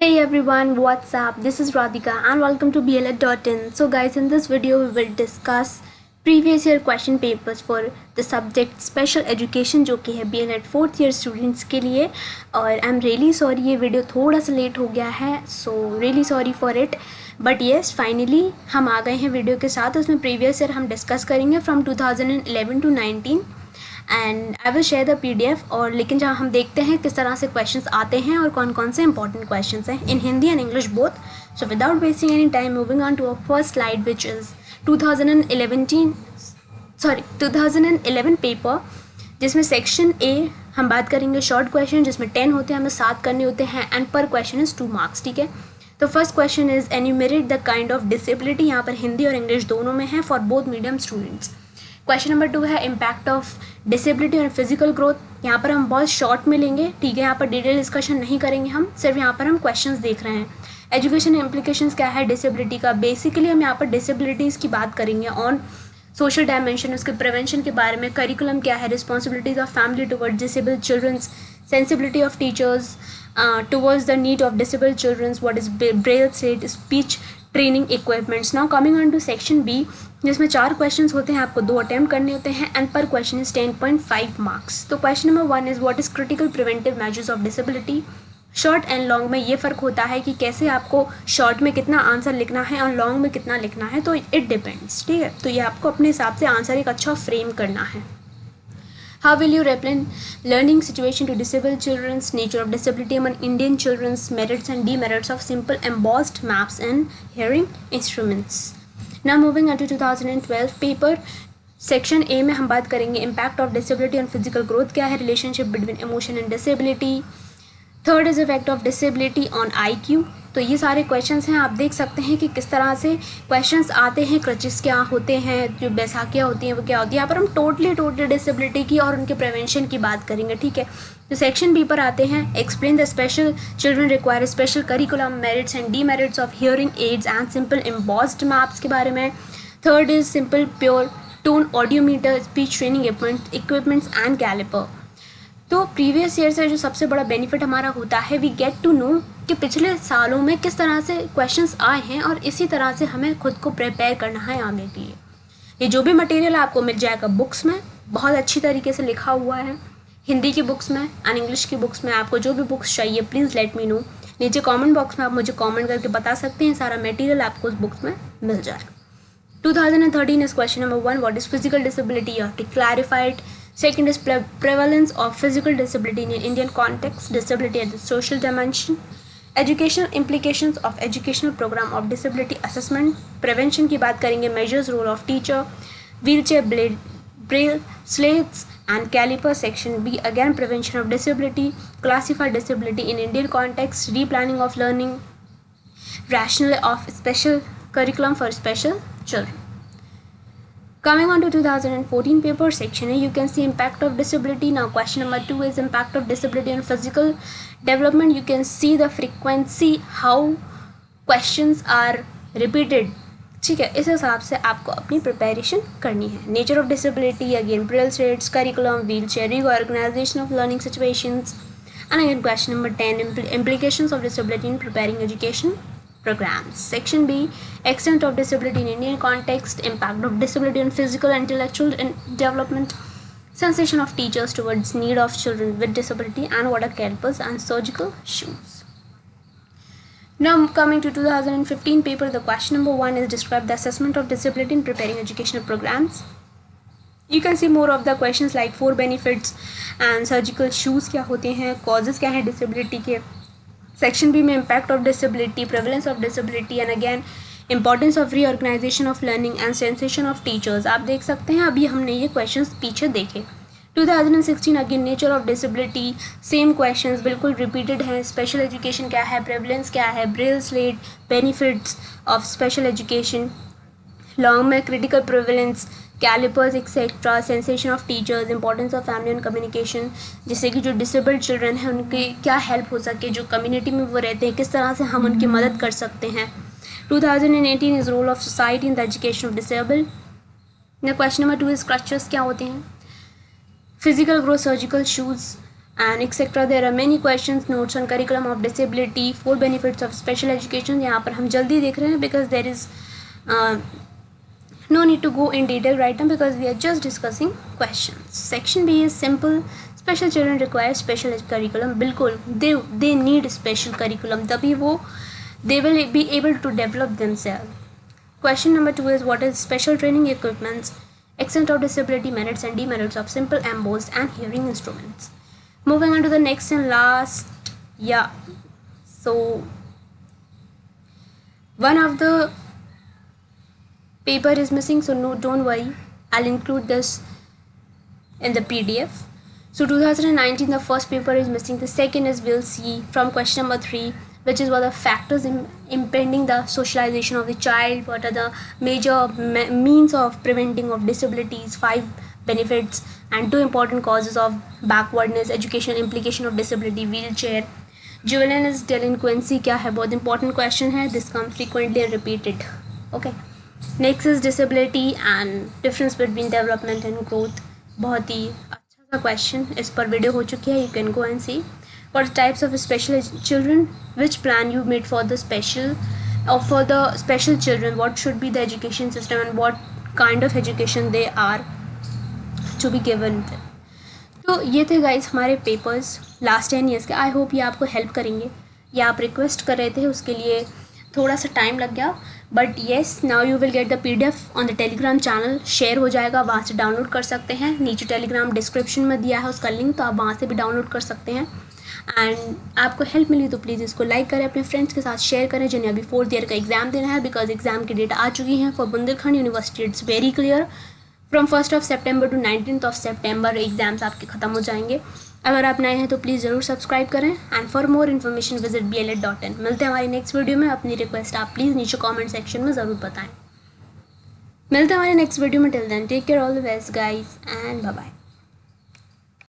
Hey everyone, what's up? This is Radhika and welcome to BLED.in. So guys, in this video we will discuss previous year question papers for the subject special education जो कि है BLED 4th year students के लिए। और I am really sorry, ये video थोड़ा सा late हो गया है, so really sorry for it. But yes, finally हम आ गए हैं वीडियो के साथ। उसमें प्रीवियस ईयर हम डिस्कस करेंगे from 2011 to 19 and I will share the PDF। और लेकिन जहाँ हम देखते हैं किस तरह से क्वेश्चंस आते हैं और कौन कौन से इंपॉर्टेंट क्वेश्चंस हैं in Hindi and English both. So without wasting any time, moving on to our first slide which is 2011 paper, जिसमें सेक्शन A हम बात करेंगे शॉर्ट क्वेश्चन, जिसमें 10 होते हैं, हमें 7 करने होते हैं एंड पर क्वेश्चन इज़ 2 मार्क्स। ठीक है, तो first question is enumerate the kind of disability. यहाँ पर हिंदी और इंग्लिश दोनों में है for both medium students. Question number 2 है इम्पैक्ट ऑफ डिसेबिलिटी और फिजिकल ग्रोथ। यहाँ पर हम बहुत शॉर्ट में लेंगे, ठीक है, यहाँ पर डिटेल डिस्कशन नहीं करेंगे, हम सिर्फ यहाँ पर हम क्वेश्चंस देख रहे हैं। एजुकेशन इम्प्लीकेशंस क्या है डिसेबिलिटी का, बेसिकली हम यहाँ पर डिसेबिलिटीज़ की बात करेंगे ऑन सोशल डायमेंशन, उसके प्रिवेंशन के बारे में, करिकुलम क्या है, responsibilities of family towards disabled childrens, sensibility of teachers towards the need of disabled children, what is braille slate, speech training equipments. Now coming on to section B, जिसमें 4 questions होते हैं, आपको 2 attempt करने होते हैं and पर question is 10.5 marks. तो question number 1 is what is critical preventive measures of disability. Short and long में ये फ़र्क होता है कि कैसे आपको शॉर्ट में कितना आंसर लिखना है और लॉन्ग में कितना लिखना है, तो इट डिपेंड्स। ठीक है, तो ये आपको अपने हिसाब से आंसर एक अच्छा फ्रेम करना है। How will you represent learning situation to disabled children's, nature of disability among Indian children's, merits and demerits of simple embossed maps and hearing instruments? Now moving on to 2012 paper, section A में हम बात करेंगे impact of disability on physical growth क्या है, relationship between emotion and disability. Third is effect of disability on IQ। तो ये सारे questions हैं, आप देख सकते हैं कि किस तरह से क्वेश्चंस आते हैं। क्रचेस क्या होते हैं, जो बैसाखियाँ होती हैं वो क्या होती है। यहाँ पर हम टोटली डिसेबिलिटी की और उनके प्रिवेंशन की बात करेंगे। ठीक है, तो सेक्शन B पर आते हैं, explain the special children require special curriculum, merits and demerits of hearing aids and simple embossed maps के बारे में। Third is simple pure tone audiometer, speech training equipments and caliper. तो प्रीवियस ईयर से जो सबसे बड़ा बेनिफिट हमारा होता है, वी गेट टू नो कि पिछले सालों में किस तरह से क्वेश्चंस आए हैं और इसी तरह से हमें खुद को प्रिपेयर करना है आगे के लिए। ये जो भी मटेरियल आपको मिल जाएगा बुक्स में, बहुत अच्छी तरीके से लिखा हुआ है, हिंदी की बुक्स में एंड इंग्लिश की बुक्स में। आपको जो भी बुक्स चाहिए प्लीज़ लेट मी नो, नीचे कॉमेंट बॉक्स में आप मुझे कॉमेंट करके बता सकते हैं, सारा मटेरियल आपको उस बुक्स में मिल जाएगा। 2013 is question number 1, what is physical disability? You have to clarify it. Second is prevalence of physical disability in Indian context, disability at the social dimension. Educational implications of educational program of disability assessment. Prevention की बात करेंगे, measures role of teacher, wheelchair braille slates and caliper. Section B again prevention of disability, classify disability in Indian context, replanning of learning, rationale of special curriculum for special children. Coming on to 2014 paper, section A, you can see impact of disability. Now question number 2 is impact of disability on physical development. You can see the frequency, how questions are repeated. ठीक है, इस हिसाब से आपको अपनी preparation करनी है। Nature of disability, again braille slates, curriculum, wheelchair, reorganisation of learning situations, and again question number 10, implications of disability in preparing education programs. Section B, extent of disability in Indian context, impact of disability on physical and intellectual development, sensation of teachers towards need of children with disability, and what are calipers and surgical shoes. Now coming to 2015 paper, the question number 1 is describe the assessment of disability in preparing educational programs. You can see more of the questions like 4 benefits and surgical shoes क्या होते हैं, causes क्या है disability के। Section B में impact of disability, prevalence of disability and again importance of reorganisation of learning and sensation of teachers. आप देख सकते हैं अभी हमने ये क्वेश्चंस पीछे देखे। 2016 again nature of disability, same questions बिल्कुल रिपीटेड हैं। स्पेशल एजुकेशन क्या है, प्रेवलेंस क्या है, braille slate, benefits of special education. Long में critical prevalence, callipers etcetera, sensation of teachers, importance of family and communication, जिससे कि जो डिसेबल्ड चिल्ड्रन हैं उनकी क्या हेल्प हो सके, जो कम्युनिटी में वो रहते हैं किस तरह से हम उनकी मदद कर सकते हैं। 2018 is role of society in the education of disabled. Question number 2 is crutches क्या होते हैं, physical growth, surgical shoes, and etc. There are many questions, notes on curriculum of disability, 4 benefits of special education. यहाँ पर हम जल्दी देख रहे हैं because there is no need to go in detail right now because we are just discussing questions. Section B is simple. Special children require special curriculum. बिल्कुल they need special curriculum, तभी वो they will be able to develop themselves. Question number 2 is what is special training equipments, extent of disability, merits and demerits of simple, embossed and hearing instruments. Moving on to the next and last, so one of the paper is missing, so no, don't worry, I'll include this in the PDF. So 2019 the first paper is missing, the second is we'll see from question number 3, which is what are the factors impeding the socialization of the child, what are the major means of preventing of disabilities, 5 benefits and 2 important causes of backwardness, educational implication of disability, wheelchair, juvenile delinquency क्या है, बहुत important question है, this comes frequently and repeated. Okay, next is disability and difference between development and growth. बहुत ही अच्छा सा question, इस पर video हो चुकी है, you can go and see. What types of special children, which plan you made for the special or for the special children, what should be the education system and what kind of education they are to be given. तो ये थे guys हमारे papers last 10 years के. I hope ये आपको help करेंगे. ये आप रिक्वेस्ट कर रहे थे, उसके लिए थोड़ा सा टाइम लग गया, but yes now you will get the PDF on the Telegram channel. Share हो जाएगा, वहाँ से डाउनलोड कर सकते हैं. नीचे टेलीग्राम डिस्क्रिप्शन में दिया है उसका लिंक, तो आप वहाँ से भी डाउनलोड कर सकते हैं. एंड आपको हेल्प मिली तो प्लीज़ इसको लाइक करें, अपने फ्रेंड्स के साथ शेयर करें जिन्हें अभी 4th ईयर का एग्जाम देना है, बिकॉज एग्जाम की डेट आ चुकी है for Bundelkhand university. It's very clear, from 1 सितंबर टू 19 सितंबर एग्जाम्स आपके ख़त्म हो जाएंगे. अगर आप नए हैं तो प्लीज़ ज़रूर सब्सक्राइब करें and for more information visit BLED.in. मिलते हैं हमारी नेक्स्ट वीडियो में. अपनी रिक्वेस्ट आप प्लीज़ नीचे कमेंट सेक्शन में ज़रूर बताएं. मिलते हैं हमारे नेक्स्ट वीडियो में. Till then take care, all the best guys and bye bye.